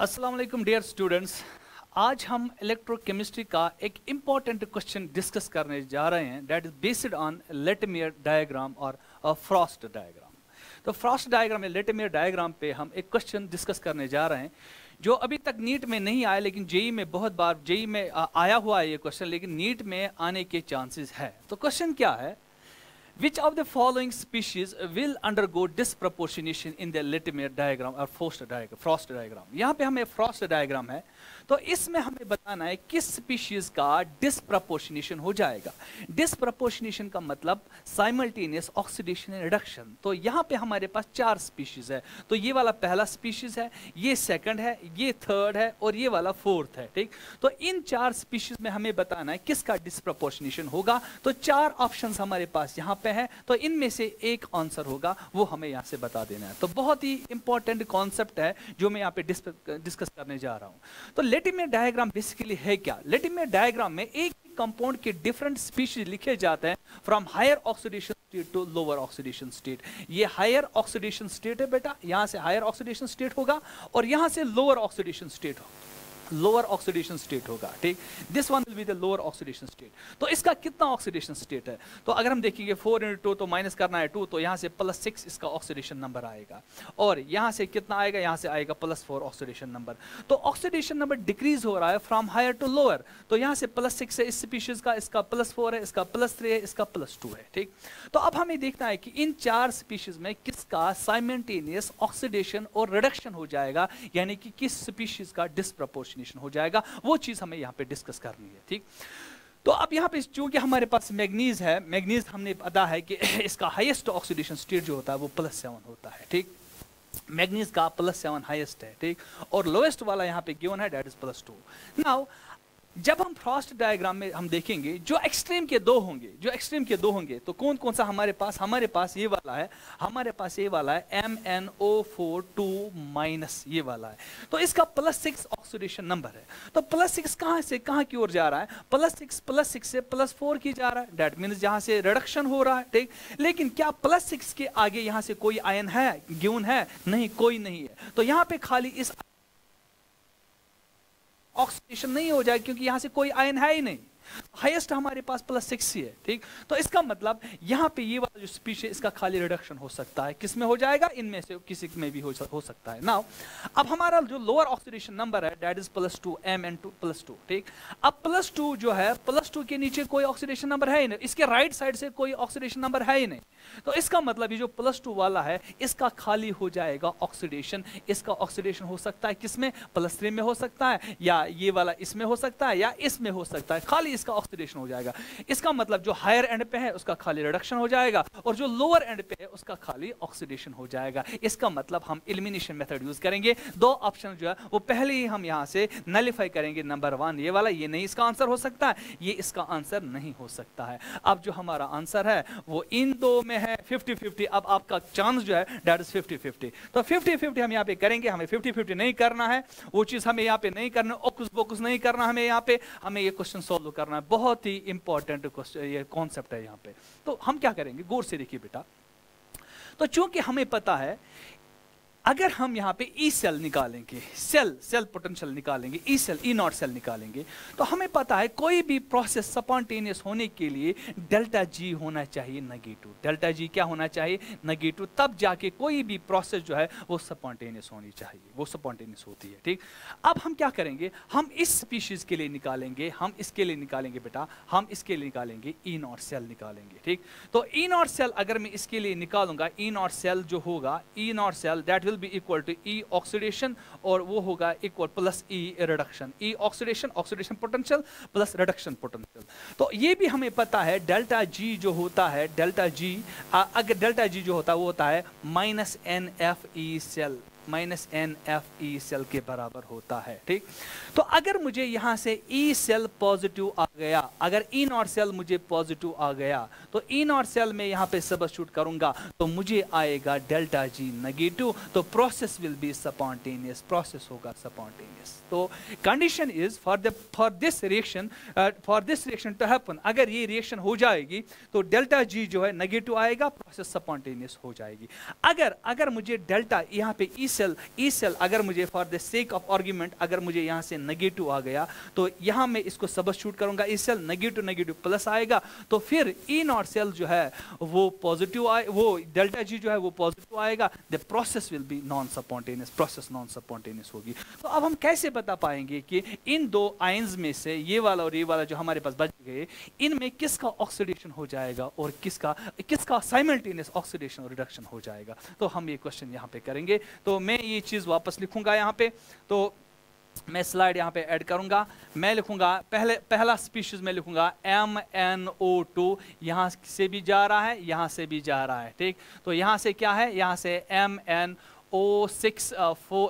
अस्सलाम वालेकुम dear students. आज हम इलेक्ट्रोकेमिस्ट्री का एक इम्पॉर्टेंट क्वेश्चन डिस्कस करने जा रहे हैं that is based on Latimer diagram और फ्रॉस्ट डायग्राम। तो फ्रॉस्ट डायग्राम या लेटमियर डायग्राम पे हम एक क्वेश्चन डिस्कस करने जा रहे हैं जो अभी तक नीट में नहीं आया, लेकिन जेई में बहुत बार जेई में आया हुआ है ये क्वेश्चन, लेकिन नीट में आने के चांसेस है। तो क्वेश्चन क्या है? Which of the following species will undergo disproportionation in the Latimer diagram or Frost diagram? यहाँ पे हमें Frost diagram है, तो इसमें हमें बताना है किस स्पीशीज का डिसप्रपोर्शनेशन हो जाएगा। डिसप्रपोर्शनेशन का मतलब साइमल्टेनियस ऑक्सीडेशन एंड रिडक्शन। तो यहाँ पे हमारे पास 4 स्पीशीज है। तो ये वाला पहला स्पीशीज है, ये सेकंड है, ये थर्ड है और ये वाला फोर्थ है। ठीक, तो इन 4 स्पीशीज में हमें बताना है किसका डिसप्रपोर्शनेशन होगा। तो 4 ऑप्शंस हमारे पास यहाँ पे है, तो इनमें से एक आंसर होगा, वो हमें यहाँ से बता देना है। तो बहुत ही इंपॉर्टेंट कॉन्सेप्ट है जो मैं यहाँ पे डिस्कस करने जा रहा हूँ। तो लेटमियर डायग्राम बेसिकली है क्या? लेटमियर डायग्राम में एक ही कंपाउंड के डिफरेंट स्पीशीज लिखे जाते हैं from higher oxidation state to lower oxidation state. ये हायर ऑक्सीडेशन स्टेट है बेटा, यहां से हायर ऑक्सीडेशन स्टेट होगा और यहां से लोअर ऑक्सीडेशन स्टेट होगा, लोअर ऑक्सीडेशन स्टेट होगा। ठीक, this one will be the lower oxidation state. तो इसका कितना ऑक्सीडेशन स्टेट है? तो अगर हम देखेंगे 4 × 2 तो माइनस करना है 2, तो यहां से +6 इसका ऑक्सीडेशन नंबर आएगा और यहां से कितना आएगा? यहां से आएगा +4 ऑक्सीडेशन नंबर। तो ऑक्सीडेशन नंबर डिक्रीज हो रहा है फ्रॉम हायर टू लोअर। तो यहां से +6 है इस स्पीशीज का, इसका +4 है, इसका +3 है, इसका +2 है। ठीक, तो अब हमें देखना है कि इन 4 स्पीशीज में किसका साइमल्टेनियस ऑक्सीडेशन और रिडक्शन हो जाएगा, यानी कि किस स्पीशीज का डिसप्रपोर्शनेशन हो जाएगा, वो चीज हमें यहां पे डिस्कस करनी है। ठीक, तो अब यहां पे चूंकि हमारे पास मैग्नीज है, मैग्नीज हमने पता है कि इसका हाईएस्ट ऑक्सीडेशन स्टेट जो होता है वो +7 होता है। ठीक, मैग्नीज का +7 हाईएस्ट है। ठीक, और लोएस्ट वाला यहां पे गिवन है दैट इज +2। नाउ जब हम फ्रॉस्ट डायग्राम में हम देखेंगे जो एक्सट्रीम के 2 होंगे, जो एक्सट्रीम के 2 होंगे, तो कौन कौन सा हमारे पास ये वाला है, हमारे पास ये वाला है MnO4 - ये वाला है। तो इसका +6 ऑक्सीडेशन नंबर है। तो +6 कहां से कहां की ओर जा रहा है? +6 से +4 की जा रहा है। दैट मीन्स यहां से रिडक्शन हो रहा है। ठीक, लेकिन क्या +6 के आगे यहां से कोई आयन है, गिवन है? नहीं, कोई नहीं है। तो यहां पे खाली इस ऑक्सीडेशन नहीं हो जाए क्योंकि यहां से कोई आयन है ही नहीं। हाईएस्ट हमारे पास +6 ही है। ठीक, तो इसका मतलब यहां पे ये वाला जो स्पीशीज इसका खाली रिडक्शन हो सकता है। किस में हो जाएगा? इनमें से किसी में भी हो सकता है। नाउ अब हमारा जो लोअर ऑक्सीडेशन नंबर है दैट इज +2, Mn2+2। ठीक, अब +2 जो है, +2 के नीचे कोई ऑक्सीडेशन नंबर है ही नहीं, इसके राइट साइड से कोई ऑक्सीडेशन नंबर है ही नहीं। तो इसका मतलब ये जो +2 वाला है इसका खाली हो जाएगा ऑक्सीडेशन। इसका ऑक्सीडेशन हो सकता है किसमें? +3 में हो सकता है, या ये वाला इसमें हो सकता है, या इसमें हो सकता है। खाली इसका ऑक्सीडेशन हो जाएगा। इसका मतलब जो हायर एंड पे है उसका खाली रिडक्शन हो जाएगा और जो लोअर एंड पे है उसका खाली ऑक्सीडेशन हो जाएगा। इसका मतलब हम एलिमिनेशन मेथड यूज करेंगे। 2 ऑप्शन जो है वो पहले ही हम यहां से नलिफाई करेंगे। नंबर 1 ये वाला, ये नहीं इसका आंसर हो सकता है, ये इसका आंसर नहीं हो सकता है। अब जो हमारा आंसर है वो इन 2 में है 50-50। अब आपका चांस जो है दैट इज 50-50। तो 50-50 हम यहां पे करेंगे। हमें 50-50 नहीं करना है, वो चीज हमें यहां पे नहीं करना, ओकुस बोकुस नहीं करना हमें यहां पे। हमें ये क्वेश्चन सॉल्व करना है। बहुत ही इंपॉर्टेंट क्वेश्चन, ये कॉन्सेप्ट है यहां पे। तो हम क्या करेंगे, गौर से देखिए बेटा। तो चूंकि हमें पता है अगर हम यहां पे ई सेल निकालेंगे, सेल पोटेंशियल निकालेंगे, E cell, E naught cell निकालेंगे, तो हमें पता है कोई भी प्रोसेस स्पॉन्टेनियस होने के लिए ΔG होना चाहिए नेगेटिव। ΔG क्या होना चाहिए? नेगेटिव। तब जाके कोई भी प्रोसेस जो है वो स्पॉन्टेनियस होनी चाहिए, वो स्पॉन्टेनियस होती है। ठीक, अब हम क्या करेंगे, हम इस स्पीशीज के लिए निकालेंगे, हम इसके लिए निकालेंगे बेटा, हम इसके लिए निकालेंगे ई नॉट सेल निकालेंगे। ठीक, तो ई नॉट सेल अगर मैं इसके लिए निकालूंगा, ई नॉट सेल जो होगा, E naught cell that will be equal to E oxidation और वो होगा equal plus E reduction. E oxidation, oxidation potential plus reduction potential. तो ये भी हमें पता है ΔG जो होता है, ΔG अगर ΔG जो होता है वो होता है -NFE सेल, -NFE सेल के बराबर होता है। ठीक, तो अगर मुझे यहां से ई सेल पॉजिटिव आ गया, अगर ई नॉट सेल मुझे पॉजिटिव आ गया, तो ई नॉट सेल में यहां पे सब्स्टिट्यूट करूंगा तो मुझे आएगा ΔG नेगेटिव। तो process will be spontaneous, process होगा स्पॉन्टेनियस। तो condition is for this reaction to happen, अगर ये रिएक्शन हो जाएगी तो ΔG जो है नेगेटिव आएगा, प्रोसेस स्पॉन्टेनियस हो जाएगी। अगर मुझे डेल्टा यहाँ पे ई ई सेल अगर मुझे for the sake of argument अगर मुझे यहाँ से नेगेटिव आ गया तो यहाँ मैं इसको सब्स्टिट्यूट करूंगा, E cell negative negative plus आएगा, तो फिर ई नॉट सेल जो है वो पॉजिटिव आए, वो डेल्टा जी जो है वो पॉजिटिव आएगा, the process will be non spontaneous, process non spontaneous होगी। तो अब हम कैसे बता पाएंगे कि इन दो आयंस में से ये वाला और ये वाला जो हमारे पास बच गए, इनमें किसका ऑक्सीडेशन हो जाएगा और किसका साइमल्टेनियस ऑक्सीडेशन और रिडक्शन हो जाएगा। तो हम ये क्वेश्चन यहाँ पे करेंगे। तो मैं ये चीज वापस लिखूंगा यहाँ पे, तो मैं स्लाइड यहाँ पे ऐड करूंगा। मैं लिखूंगा पहला स्पीशीज में लिखूंगा MnO2, यहाँ से भी जा रहा है, यहाँ से भी जा रहा है, ठीक। तो यहाँ से क्या है, यहाँ से MnO6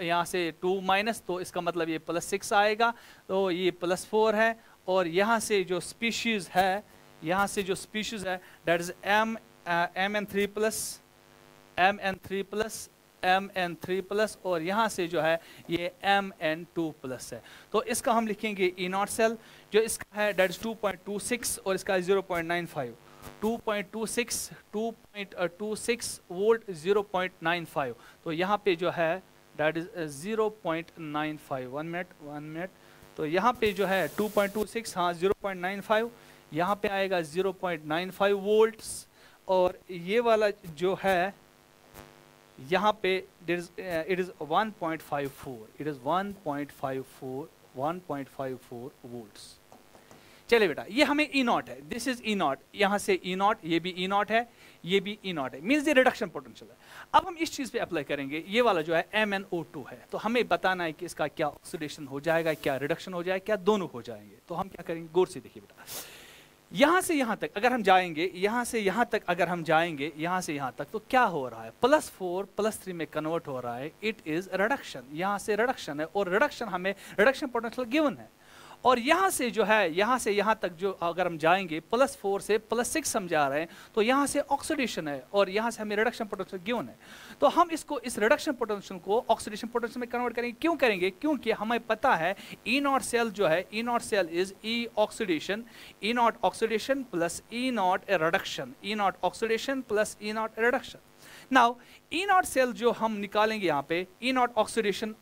यहाँ से 2 माइनस, तो इसका मतलब ये +6 आएगा, तो ये +4 है। और यहाँ से जो स्पीशीज है, यहाँ से जो स्पीशीज है दैट इज Mn3 प्लस और यहाँ से जो है ये Mn2 प्लस है। तो इसका हम लिखेंगे ई नॉट सेल, जो इसका है दैट इज 2.26 और इसका 0.95, 2.26 वोल्ट 0.95। तो यहाँ पे जो है दैट इज 0.95, 1 मिनट, तो यहाँ पे जो है 2.26, हाँ 0.95, यहाँ पे आएगा 0.95 वोल्ट्स, और ये वाला जो है यहाँ पे it is 1.54, it is 1.54 volts. चलिए बेटा, ये हमें ई नॉट है, दिस इज ई नॉट, यहाँ से ई नॉट, ये भी ई नॉट है, ये भी ई नॉट है, मीन्स ये रिडक्शन पोटेंशियल है। अब हम इस चीज पे अप्लाई करेंगे, ये वाला जो है MnO2 है, तो हमें बताना है कि इसका क्या ऑक्सीडेशन हो जाएगा, क्या रिडक्शन हो जाएगा, क्या दोनों हो जाएंगे। तो हम क्या करेंगे, गौर से देखिए बेटा, यहाँ से यहाँ तक अगर हम जाएंगे, यहाँ से यहाँ तक अगर हम जाएंगे, यहाँ से यहाँ तक, तो क्या हो रहा है, +4 +3 में कन्वर्ट हो रहा है, इट इज रिडक्शन, यहाँ से रिडक्शन है, और रिडक्शन हमें रिडक्शन पोटेंशियल गिवन है। और यहाँ से जो है, यहाँ से यहाँ तक जो अगर हम जाएंगे, +4 से +6 हम जा रहे हैं, तो यहाँ से ऑक्सीडेशन है और यहाँ से हमें रिडक्शन पोटेंशियल गिवन है। तो हम इसको, इस रिडक्शन पोटेंशियल को ऑक्सीडेशन पोटेंशियल में कन्वर्ट करेंगे। क्यों करेंगे, क्योंकि हमें पता है ई नॉट सेल जो है, E naught cell is E naught oxidation plus E naught reduction, E naught oxidation plus E naught reduction. Now E naught cell जो हम निकालेंगे यहाँ पे, ई नॉट ऑक्सीडेशन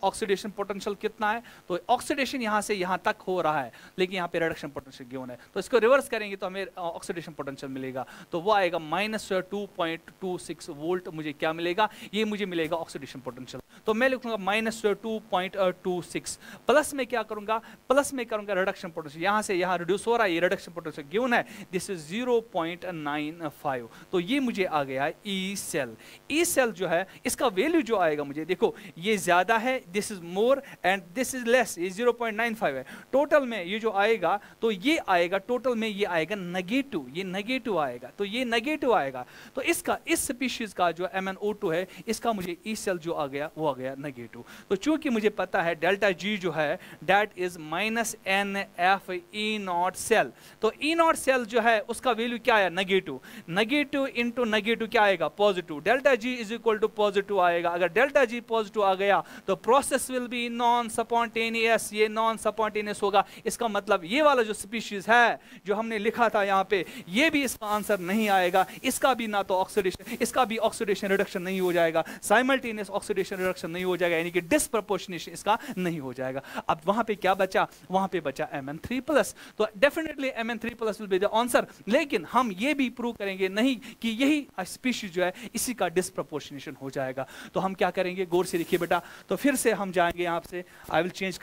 पोटेंशियल कितना है, तो ऑक्सीडेशन यहाँ से यहाँ तक हो रहा है, लेकिन यहाँ पे रिडक्शन पोटेंशियल गिवन है, तो इसको रिवर्स करेंगे तो हमें ऑक्सीडेशन पोटेंशियल मिलेगा, तो वो आएगा -2.26 वोल्ट। मुझे क्या मिलेगा, ये मुझे मिलेगा ऑक्सीडेशन पोटेंशियल। तो मैं लिखूंगा -2.26, प्लस में क्या करूंगा, प्लस में करूंगा रिडक्शन पोटेंशियल, यहाँ से यहाँ रिड्यूस हो रहा है, ये रिडक्शन पोटेंशियल गिवन है, दिस इज 0.95, तो ये मुझे आ गया ई सेल। ई सेल जो है, इसका वैल्यू जो आएगा, मुझे देखो ये ज्यादा है, this is more and this is less, ये 0.95 है। टोटल में ये जो आएगा, तो ये आएगा टोटल में, ये आएगा नेगेटिव, ये नेगेटिव आएगा, तो ये नेगेटिव आएगा, तो इसका, इस स्पीशीज का जो MnO2 है, इसका मुझे ई सेल जो आ गया वो आ गया नेगेटिव। तो चूंकि मुझे पता है डेल्टा जी जो है that is -NF E naught cell, तो ई नॉट सेल जो है उसका वैल्यू क्या आया, नेगेटिव, नेगेटिव इंटू नेगेटिव क्या आएगा, positive, delta G is equal to positive आएगा। अगर डेल्टा जी पॉजिटिव आ गया तो process will be non spontaneous, ये नॉन स्पॉन्टेनियस होगा। इसका मतलब ये वाला जो स्पीशीज है जो हमने लिखा था यहाँ पे, ये भी इसका आंसर नहीं आएगा, इसका भी ना तो ऑक्सीडेशन, इसका भी ऑक्सीडेशन रिडक्शन नहीं हो जाएगा, साइमल्टेनियस ऑक्सीडेशन रिडक्शन नहीं हो जाएगा, यानी कि डिस्प्रपोर्शनेशन इसका नहीं हो जाएगा। अब वहां पे क्या बचा, वहां पे बचा Mn3+, तो definitely Mn3+ will be the answer. लेकिन हम ये भी प्रूव करेंगे नहीं कि यही स्पीशीज जो है इसी का डिस्प्रपोर्शनेशन हो जाएगा। तो हम क्या करेंगे, गौर से देखिए बेटा, तो फिर से हम जाएंगे यहाँ से, आई विल चेंज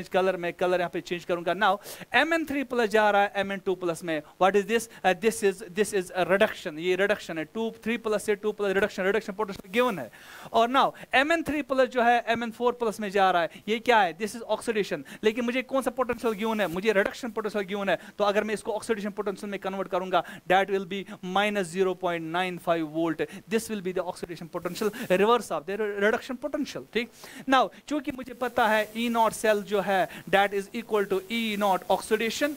कलर, मैं कलर यहाँ पे चेंज करूंगा। नाउ Mn3+ जा रहा है Mn2+ में, what is this, this is reduction, ये रिडक्शन है, 3+ से 2+ रिडक्शन पोटेंशियल गिवन है। और नाउ Mn3+ जो है Mn4+ में जा रहा है, ये क्या है, दिस इज ऑक्सीडेशन, लेकिन मुझे कौन सा पोटेंशियल गिवन है, मुझे रिडक्शन पोटेंशियल गिवन है। तो अगर मैं इसको ऑक्सीडेशन पोटेंशियल में कन्वर्ट करूंगा, that will be -0.95 volt, this will be the oxidation potential, reverse of the reduction potential, ठीक। नाउ चूंकि मुझे पता है ई नॉट सेल जो है that is equal to E naught oxidation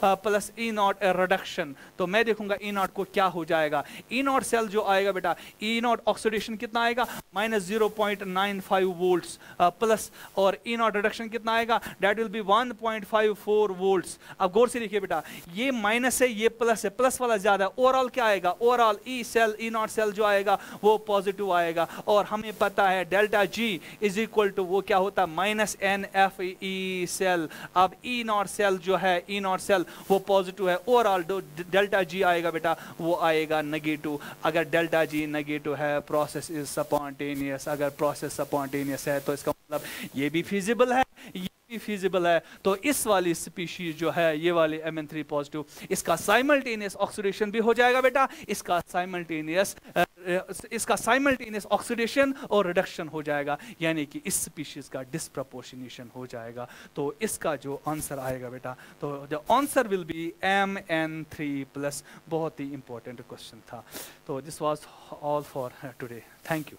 plus E naught reduction, तो मैं देखूंगा ई नॉट को क्या हो जाएगा। ई नॉट सेल जो आएगा बेटा, ई नॉट ऑक्सीडेशन कितना आएगा, -0.95 वोल्ट्स प्लस, और ई नॉट रिडक्शन कितना आएगा, डेट विल बी 1.54 वोल्ट्स। अब गौर से देखिए बेटा, ये माइनस है, ये प्लस है, प्लस वाला ज्यादा है, ओवरऑल क्या आएगा, overall E cell, E naught cell जो आएगा वो पॉजिटिव आएगा। और हमें पता है delta G is equal to वो क्या होता है, -NFE सेल। अब ई नॉट सेल जो है, ई नॉट सेल वो पॉजिटिव है, ओवरऑल डेल्टा जी आएगा बेटा वो आएगा नेगेटिव। अगर डेल्टा जी नेगेटिव है, प्रोसेस इज स्पॉन्टेनियस। अगर प्रोसेस स्पॉन्टेनियस है तो इसका मतलब ये भी फिजिबल है, ये भी फिजिबल है। तो इस वाली स्पीशीज जो है, ये वाली Mn3 पॉजिटिव, इसका साइमल्टेनियस ऑक्सीडेशन भी हो जाएगा बेटा, इसका साइमल्टेनियस ऑक्सीडेशन और रिडक्शन हो जाएगा, यानी कि इस स्पीशीज का डिस्प्रपोर्शनेशन हो जाएगा। तो इसका जो आंसर आएगा बेटा, तो the answer will be Mn3+। बहुत ही इंपॉर्टेंट क्वेश्चन था। तो this was all for today, thank you.